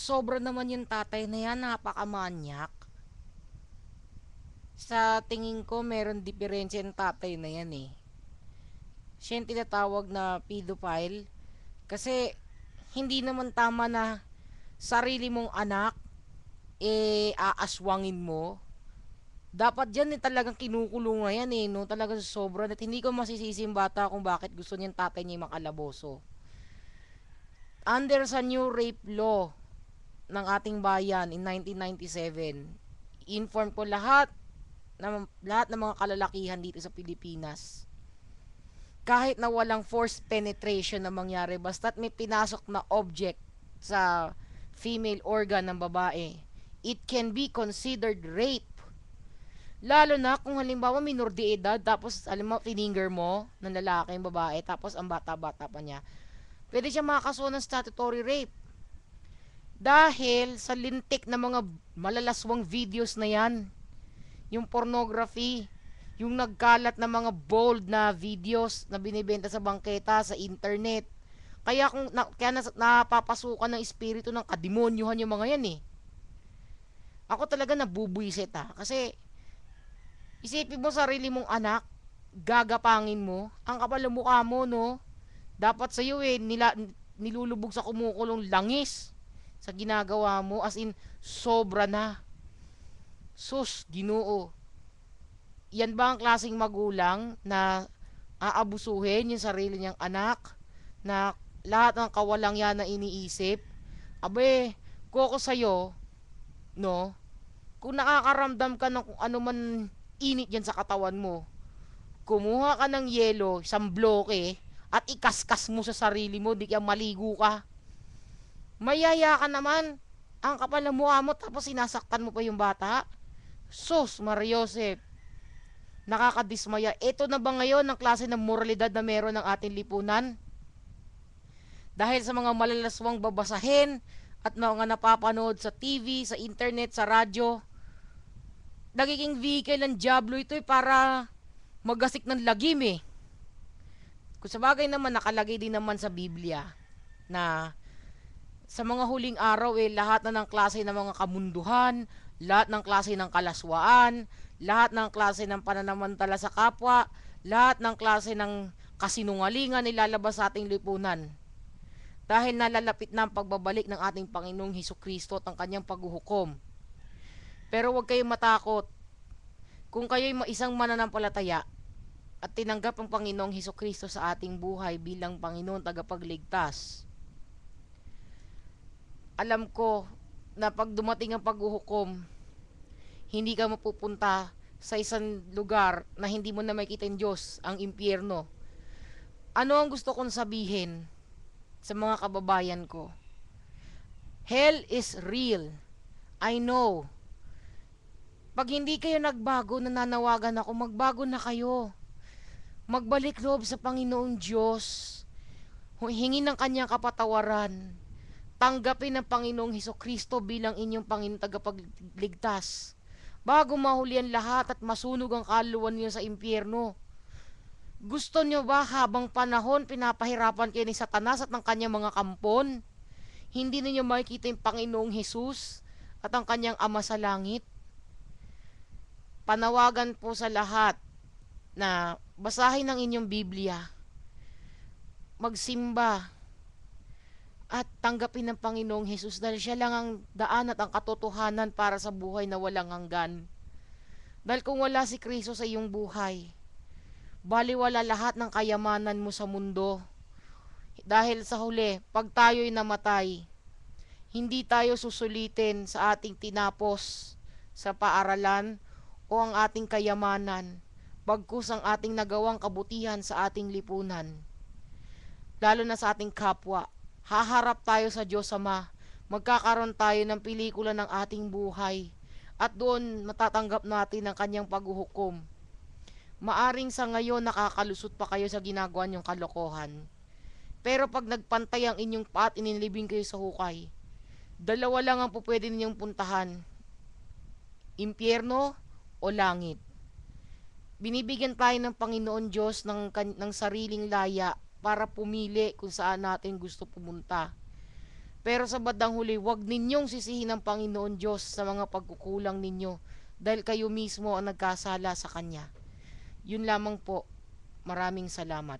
Sobra naman yung tatay na yan, napakamanyak. Sa tingin ko, meron diferensya yung tatay na yan eh. Siya yung tinatawag na pedophile. Kasi, hindi naman tama na sarili mong anak, aaswangin mo. Dapat dyan eh, talagang kinukulong na yan eh, no? Talagang sobra. At hindi ko masisisi yung bata kung bakit gusto niyang tatay niya makalaboso. Under sa new rape law ng ating bayan in 1997, inform ko lahat ng mga kalalakihan dito sa Pilipinas. Kahit na walang forced penetration na mangyari, basta't may pinasok na object sa female organ ng babae, it can be considered rape. Lalo na kung halimbawa minor de edad, tapos alam mo, fininger mo ng lalaki yung babae, tapos ang bata-bata pa niya. Pwede siya makakaso ng statutory rape. Dahil sa lintik na mga malalaswang videos na yan, yung pornography, yung nagkalat na mga bold na videos na binibenta sa bangketa, sa internet. Kaya napapasukan ng espiritu ng kademonyuhan yung mga yan eh. Ako talaga nabubwisit kasi isipin mo sarili mong anak, gagapangin mo, ang kapal ng mukha mo, no? Dapat sa'yo nilulubog sa kumukulong langis sa ginagawa mo, as in, sobra na. Sus, Ginoo. Yan ba ang klaseng magulang na aabusuhin yung sarili niyang anak, na lahat ng kawalang yan na iniisip? Abe, koko sa'yo, no? Kung nakakaramdam ka ng kung ano man init yan sa katawan mo, kumuha ka ng yelo, isang bloke, at ikaskas mo sa sarili mo, di kaya maligo ka. Mayaya ka naman. Ang kapal ng mukha mo, tapos sinasaktan mo pa yung bata. Sus, Mariosep. Nakakadismaya. Ito na ba ngayon ang klase ng moralidad na meron ng ating lipunan? Dahil sa mga malalaswang babasahin at mga napapanood sa TV, sa internet, sa radyo, nagiging vehicle ng Diablo ito para magasik ng lagim eh. Kung sa bagay naman, nakalagay din naman sa Biblia na sa mga huling araw lahat na ng klase ng mga kamunduhan, lahat ng klase ng kalaswaan, lahat ng klase ng pananamantala sa kapwa, lahat ng klase ng kasinungalingan nilalabas sa ating lipunan. Dahil nalalapit na ang pagbabalik ng ating Panginoong Hesukristo at ang kanyang paghuhukom. Pero huwag kayong matakot. Kung kayo'y isang mananampalataya at tinanggap ang Panginoong Hesukristo sa ating buhay bilang Panginoon tagapagligtas, alam ko na pag dumating ang paghuhukom, hindi ka mapupunta sa isang lugar na hindi mo na makita ng Diyos, ang impyerno. Ano ang gusto kong sabihin sa mga kababayan ko? Hell is real. I know. Pag hindi kayo nagbago, nananawagan ako, magbago na kayo. Magbalik loob sa Panginoong Diyos. Hingin ng kanyang kapatawaran. Tanggapin ng Panginoong Hesukristo bilang inyong Panginoon tagapagligtas. Bago mahuli ang lahat at masunog ang kaluluwa niyo sa impyerno. Gusto niyo ba habang panahon pinapahirapan kayo ni Satanas at ng kanyang mga kampon? Hindi niyo makikita yung Panginoong Hesus at ang kanyang Ama sa langit? Panawagan po sa lahat na basahin ang inyong Biblia, magsimba, at tanggapin ng Panginoong Hesus dahil siya lang ang daan at ang katotohanan para sa buhay na walang hanggan. Dahil kung wala si Kristo sa iyong buhay, baliwala lahat ng kayamanan mo sa mundo. Dahil sa huli, pag tayo'y namatay, hindi tayo susulitin sa ating tinapos sa paaralan o ang ating kayamanan, bagkus ang ating nagawang kabutihan sa ating lipunan, lalo na sa ating kapwa. Haharap tayo sa Diyos Ama, magkakaroon tayo ng pelikula ng ating buhay, at doon matatanggap natin ang kanyang paghuhukom. Maaring sa ngayon nakakalusot pa kayo sa ginagawa niyong kalokohan, pero pag nagpantay ang inyong paa at inilibing kayo sa hukay, dalawa lang ang pupwede ninyong puntahan, impyerno o langit. Binibigyan tayo ng Panginoon Diyos ng sariling laya para pumili kung saan natin gusto pumunta. Pero sa bandang huli, huwag ninyong sisihin ang Panginoon Diyos sa mga pagkukulang ninyo dahil kayo mismo ang nagkasala sa Kanya. Yun lamang po. Maraming salamat.